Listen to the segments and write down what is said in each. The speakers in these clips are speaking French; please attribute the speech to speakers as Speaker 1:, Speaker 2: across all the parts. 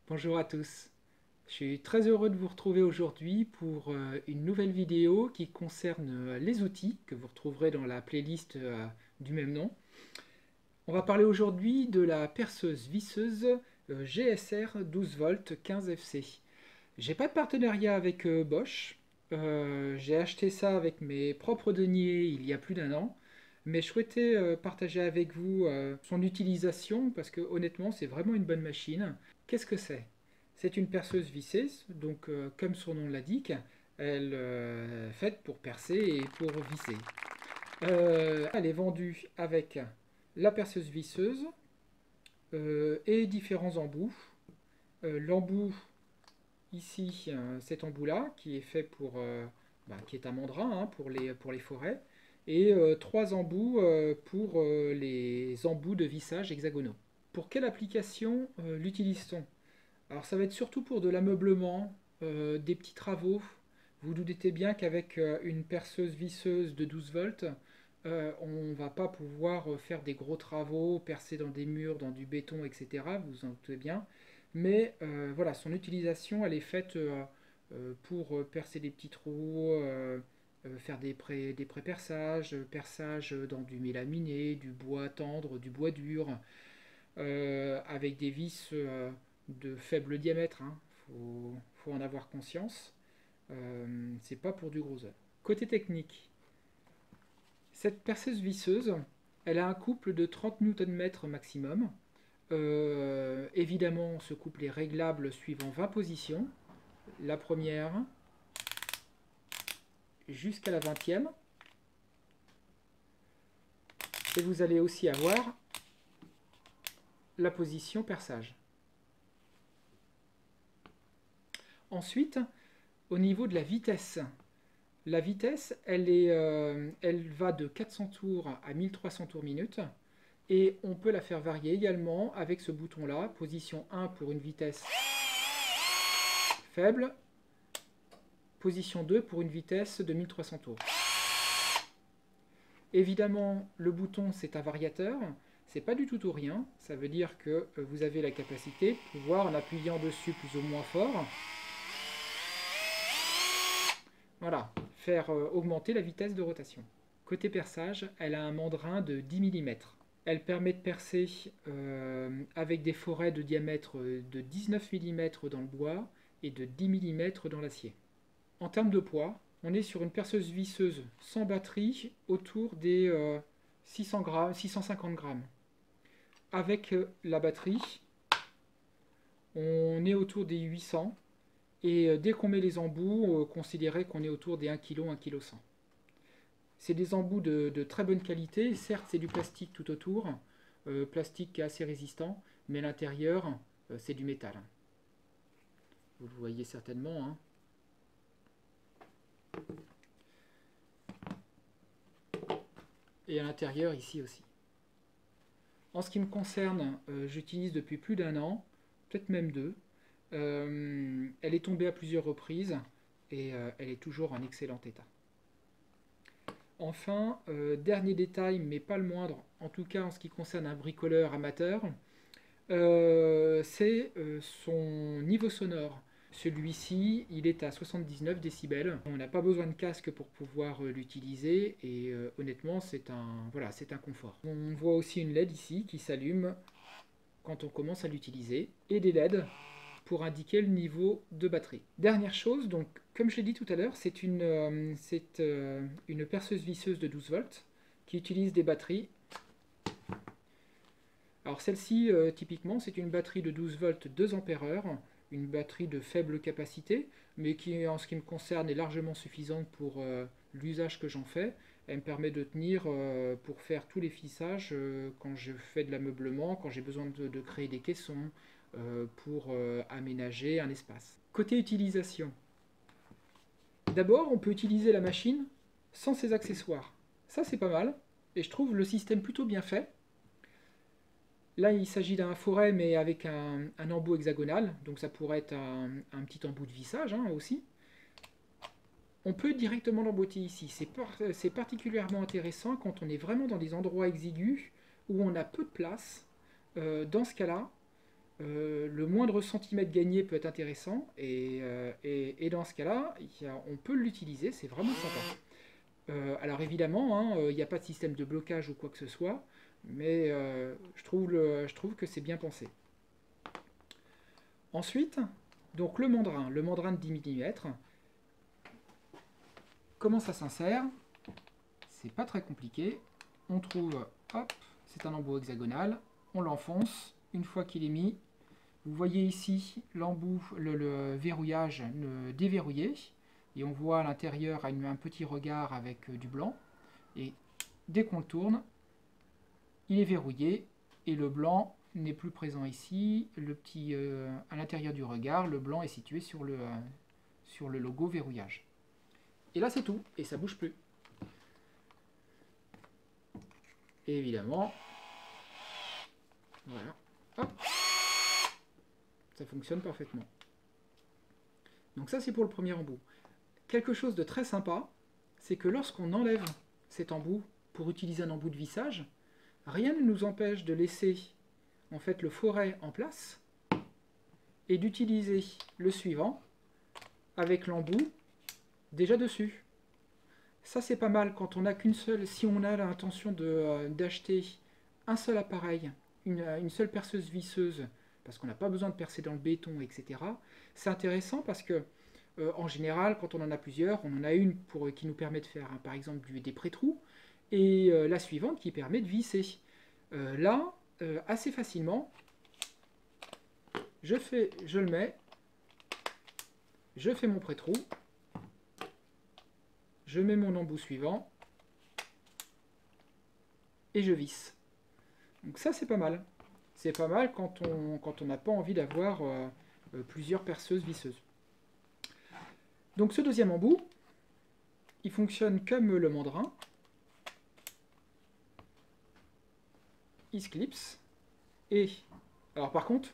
Speaker 1: Bonjour à tous. Je suis très heureux de vous retrouver aujourd'hui pour une nouvelle vidéo qui concerne les outils que vous retrouverez dans la playlist du même nom. On va parler aujourd'hui de la perceuse visseuse GSR 12 volts 15 FC. J'ai pas de partenariat avec Bosch. J'ai acheté ça avec mes propres deniers il y a plus d'un an. Mais je souhaitais partager avec vous son utilisation parce que honnêtement c'est vraiment une bonne machine. Qu'est-ce que c'est? C'est une perceuse visseuse, donc comme son nom l'indique, elle est faite pour percer et pour visser. Elle est vendue avec la perceuse visseuse et différents embouts. L'embout ici, cet embout-là, qui est fait pour, qui est un mandrin pour les forêts, et trois embouts pour les embouts de vissage hexagonaux. Pour quelle application l'utilise-t-on? Alors ça va être surtout pour de l'ameublement, des petits travaux. Vous doutez bien qu'avec une perceuse visseuse de 12 volts, on ne va pas pouvoir faire des gros travaux, percer dans des murs, dans du béton, etc. Vous en doutez bien. Mais voilà, son utilisation, elle est faite pour percer des petits trous, faire des pré-perçages, perçage dans du mélaminé, du bois tendre, du bois dur, avec des vis de faible diamètre. Faut en avoir conscience. C'est pas pour du gros œuvre. Côté technique, cette perceuse visseuse, elle a un couple de 30 Nm maximum. Évidemment, ce couple est réglable suivant 20 positions. La première jusqu'à la 20e. Et vous allez aussi avoir la position perçage. Ensuite, au niveau de la vitesse, elle va de 400 tours à 1300 tours minute. Et on peut la faire varier également avec ce bouton-là, position 1 pour une vitesse faible, position 2 pour une vitesse de 1300 tours. Évidemment, le bouton c'est un variateur, c'est pas du tout ou rien, ça veut dire que vous avez la capacité de pouvoir, en appuyant dessus plus ou moins fort, voilà, faire augmenter la vitesse de rotation. Côté perçage, elle a un mandrin de 10 mm. Elle permet de percer avec des forêts de diamètre de 19 mm dans le bois et de 10 mm dans l'acier. En termes de poids, on est sur une perceuse visseuse sans batterie autour des 600 grammes, 650 grammes. Avec la batterie, on est autour des 800. Et dès qu'on met les embouts, considérez qu'on est autour des 1 kg, 1 kg 100. C'est des embouts de très bonne qualité. Certes, c'est du plastique tout autour, plastique qui est assez résistant, mais l'intérieur, c'est du métal. Vous le voyez certainement, hein. Et à l'intérieur, ici aussi. En ce qui me concerne, j'utilise depuis plus d'un an, peut-être même deux. Elle est tombée à plusieurs reprises et elle est toujours en excellent état. Enfin, dernier détail, mais pas le moindre, en tout cas en ce qui concerne un bricoleur amateur, c'est son niveau sonore. Celui-ci, il est à 79 décibels. On n'a pas besoin de casque pour pouvoir l'utiliser et honnêtement, c'est un confort. On voit aussi une LED ici qui s'allume quand on commence à l'utiliser et des LED pour indiquer le niveau de batterie. Dernière chose, donc comme je l'ai dit tout à l'heure, c'est une perceuse visseuse de 12 volts qui utilise des batteries. Alors celle-ci, typiquement, c'est une batterie de 12 volts 2 ampères, une batterie de faible capacité, mais qui, en ce qui me concerne, est largement suffisante pour l'usage que j'en fais. Elle me permet de tenir pour faire tous les fissages quand je fais de l'ameublement, quand j'ai besoin de créer des caissons, pour aménager un espace. Côté utilisation, d'abord on peut utiliser la machine sans ses accessoires. Ça c'est pas mal, et je trouve le système plutôt bien fait. Là il s'agit d'un forêt mais avec un embout hexagonal, donc ça pourrait être un petit embout de vissage aussi. On peut directement l'emboîter ici, c'est particulièrement intéressant quand on est vraiment dans des endroits exigus où on a peu de place. Dans ce cas-là, le moindre centimètre gagné peut être intéressant, et dans ce cas-là, on peut l'utiliser, c'est vraiment sympa. Alors évidemment, hein, il n'y a pas de système de blocage ou quoi que ce soit, mais je trouve que c'est bien pensé. Ensuite, donc le mandrin de 10 mm, comment ça s'insère? C'est pas très compliqué. On trouve, hop, c'est un embout hexagonal, on l'enfonce, une fois qu'il est mis, vous voyez ici l'embout, le verrouillage déverrouillé, et on voit à l'intérieur un petit regard avec du blanc, et dès qu'on le tourne, il est verrouillé, et le blanc n'est plus présent ici, à l'intérieur du regard, le blanc est situé sur le logo verrouillage. Et là c'est tout, et ça bouge plus. Et évidemment, voilà, hop, ça fonctionne parfaitement. Donc ça c'est pour le premier embout. Quelque chose de très sympa, c'est que lorsqu'on enlève cet embout pour utiliser un embout de vissage, rien ne nous empêche de laisser en fait le foret en place et d'utiliser le suivant avec l'embout déjà dessus. Ça c'est pas mal quand on n'a qu'une seule, si on a l'intention d'acheter un seul appareil, une seule perceuse visseuse, parce qu'on n'a pas besoin de percer dans le béton, etc. C'est intéressant parce que en général, quand on en a plusieurs, on en a une qui nous permet de faire par exemple des pré-trous, et la suivante qui permet de visser. Là, assez facilement, je le mets, je fais mon pré-trou, je mets mon embout suivant, et je visse. Donc ça c'est pas mal. C'est pas mal quand on n'a pas envie d'avoir plusieurs perceuses visseuses. Donc ce deuxième embout, il fonctionne comme le mandrin. Il se clipse. Et, alors par contre,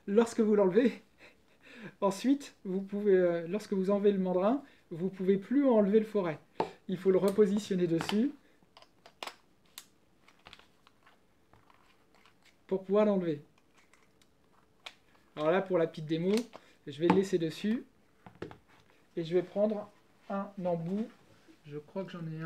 Speaker 1: lorsque vous l'enlevez, ensuite, vous pouvez, lorsque vous enlevez le mandrin, vous ne pouvez plus enlever le foret. Il faut le repositionner dessus pour pouvoir l'enlever. Alors là, pour la petite démo, je vais le laisser dessus et je vais prendre un embout. Je crois que j'en ai un.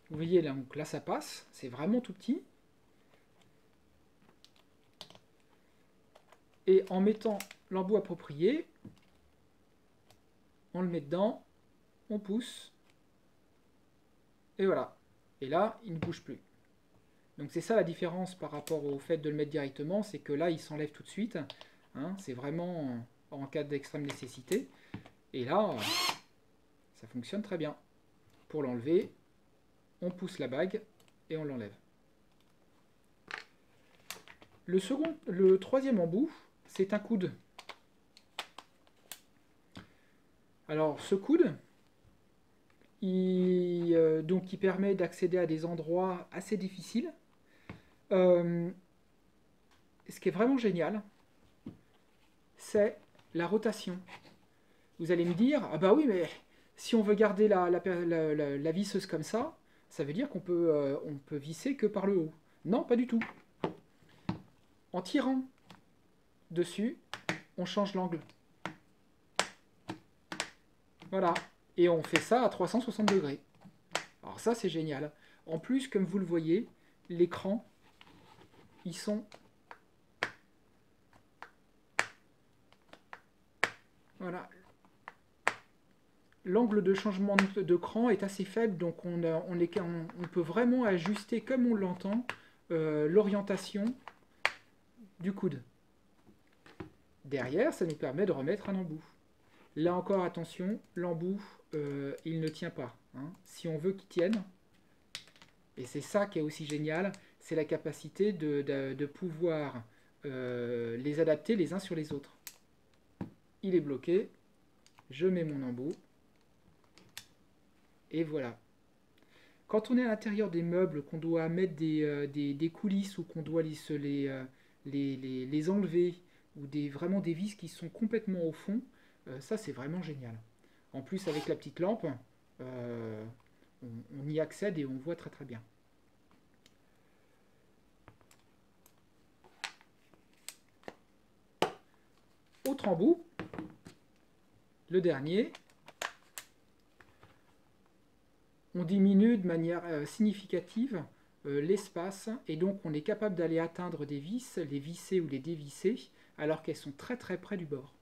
Speaker 1: Vous voyez là, donc là ça passe, c'est vraiment tout petit. Et en mettant l'embout approprié, on le met dedans, on pousse, et voilà. Et là, il ne bouge plus. Donc c'est ça la différence par rapport au fait de le mettre directement, c'est que là, il s'enlève tout de suite. Hein, c'est vraiment en cas d'extrême nécessité. Et là, ça fonctionne très bien. Pour l'enlever, on pousse la bague et on l'enlève. Le troisième embout, c'est un coude. Alors ce coude, il permet d'accéder à des endroits assez difficiles. Ce qui est vraiment génial, c'est la rotation. Vous allez me dire, ah bah oui, mais si on veut garder la visseuse comme ça veut dire qu'on peut visser que par le haut. Non, pas du tout. En tirant dessus, on change l'angle. Voilà. Et on fait ça à 360 degrés. Alors ça, c'est génial. En plus, comme vous le voyez, l'écran, ils sont... Voilà. L'angle de changement de cran est assez faible, donc on peut vraiment ajuster comme on l'entend l'orientation du coude. Derrière, ça nous permet de remettre un embout. Là encore, attention, l'embout, il ne tient pas. Hein. Si on veut qu'il tienne, et c'est ça qui est aussi génial, c'est la capacité de pouvoir les adapter les uns sur les autres. Il est bloqué, je mets mon embout, et voilà. Quand on est à l'intérieur des meubles, qu'on doit mettre des coulisses ou qu'on doit les enlever, ou vraiment des vis qui sont complètement au fond, ça c'est vraiment génial. En plus avec la petite lampe, euh, on y accède et on voit très très bien. Autre embout, le dernier, on diminue de manière significative l'espace et donc on est capable d'aller atteindre des vis, les visser ou les dévisser alors qu'elles sont très très près du bord.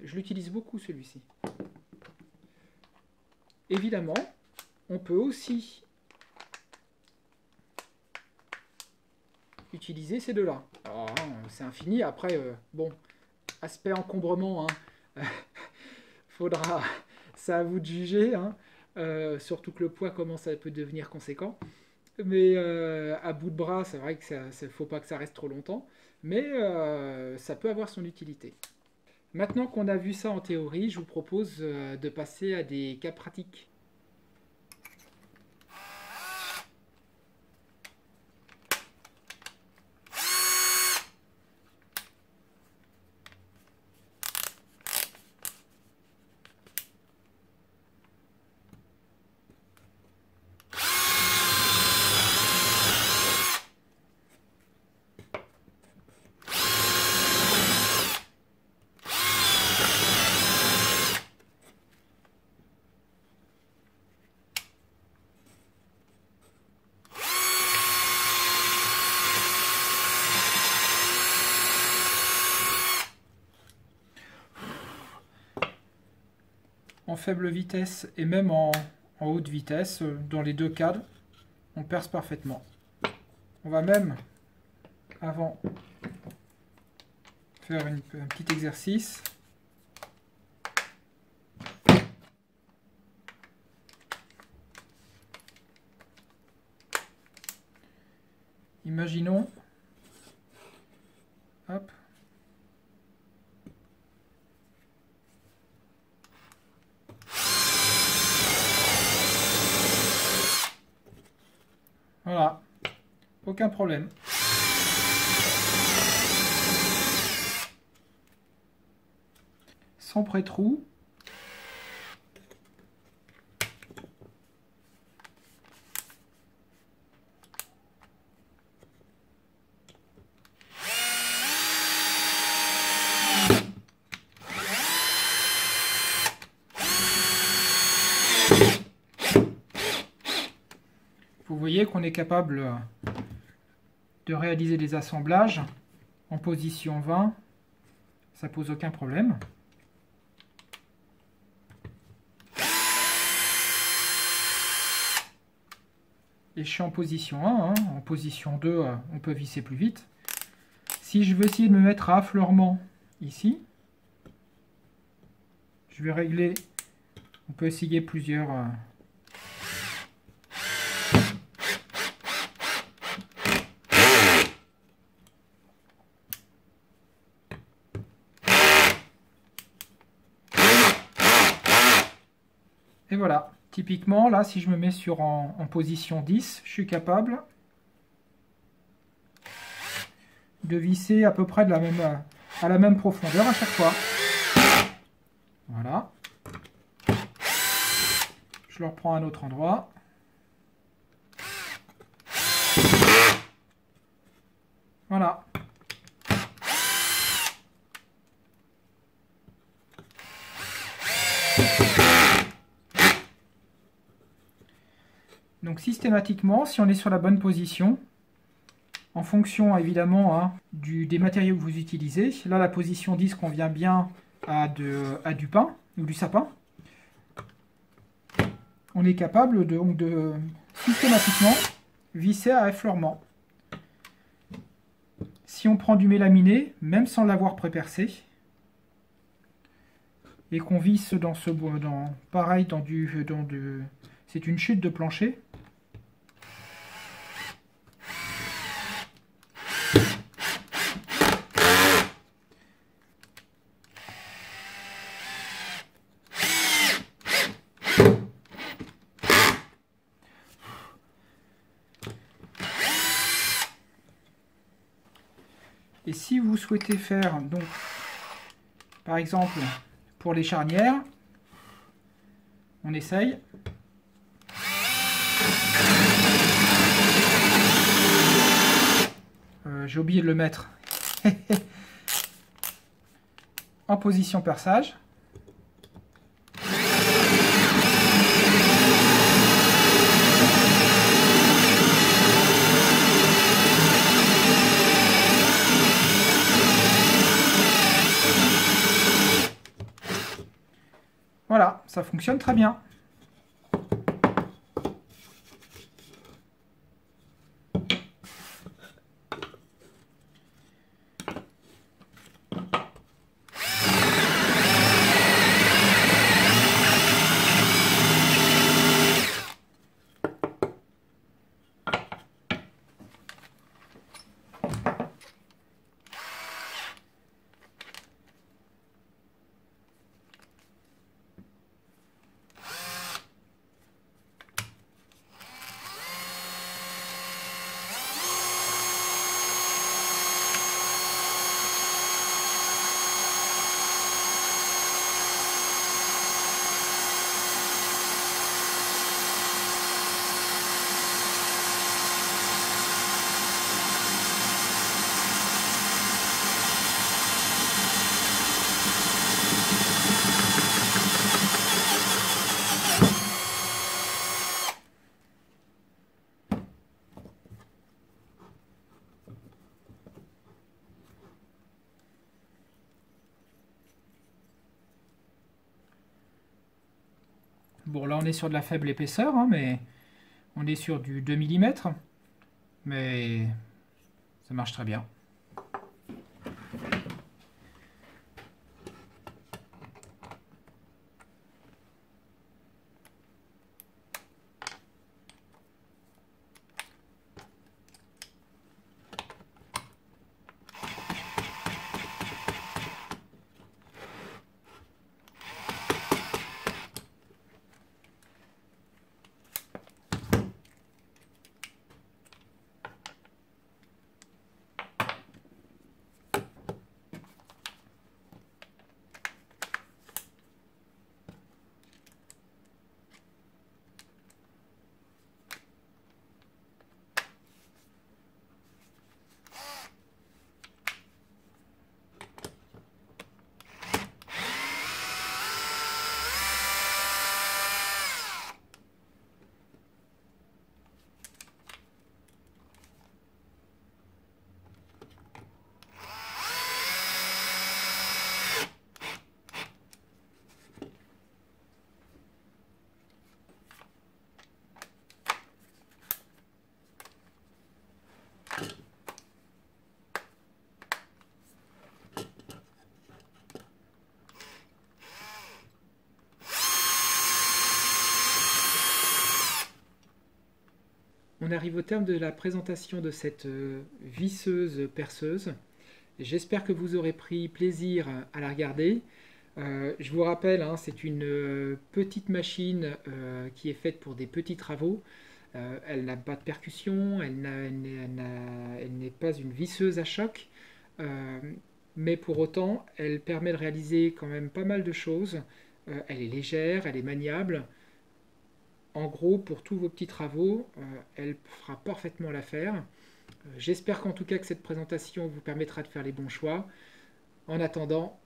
Speaker 1: Je l'utilise beaucoup celui-ci. Évidemment, on peut aussi utiliser ces deux-là. Alors, c'est infini. Après, bon, aspect encombrement, hein, faudra, c'est à vous de juger, hein, surtout que le poids commence à peut devenir conséquent. Mais à bout de bras, c'est vrai que ça, faut pas que ça reste trop longtemps, mais ça peut avoir son utilité. Maintenant qu'on a vu ça en théorie, je vous propose de passer à des cas pratiques. En faible vitesse et même en haute vitesse, dans les deux cadres, on perce parfaitement. On va même, avant, faire un petit exercice. Imaginons, hop, voilà, aucun problème. Sans pré-trou. Vous voyez qu'on est capable de réaliser des assemblages en position 20, ça pose aucun problème. Et je suis en position 1, hein. En position 2, on peut visser plus vite. Si je veux essayer de me mettre à affleurement ici, je vais régler, on peut essayer plusieurs... Et voilà, typiquement, là, si je me mets en position 10, je suis capable de visser à peu près à la même profondeur à chaque fois. Voilà. Je le reprends à un autre endroit. Voilà. Donc systématiquement, si on est sur la bonne position, en fonction évidemment hein, des matériaux que vous utilisez, là la position 10 convient bien à du pin ou du sapin, on est capable de systématiquement visser à effleurement. Si on prend du mélaminé, même sans l'avoir prépercé, et qu'on visse dans ce bois, pareil c'est une chute de plancher. Et si vous souhaitez faire, donc, par exemple, pour les charnières, on essaye. J'ai oublié de le mettre en position perçage. Voilà, ça fonctionne très bien. Bon, là, on est sur de la faible épaisseur, hein, mais on est sur du 2 mm. Mais ça marche très bien. On arrive au terme de la présentation de cette visseuse perceuse. J'espère que vous aurez pris plaisir à la regarder. Je vous rappelle, hein, c'est une petite machine qui est faite pour des petits travaux. Elle n'a pas de percussion, elle n'est pas une visseuse à choc, mais pour autant, elle permet de réaliser quand même pas mal de choses. Elle est légère, elle est maniable. En gros, pour tous vos petits travaux, elle fera parfaitement l'affaire. J'espère qu'en tout cas que cette présentation vous permettra de faire les bons choix. En attendant,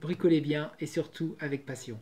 Speaker 1: bricolez bien et surtout avec passion.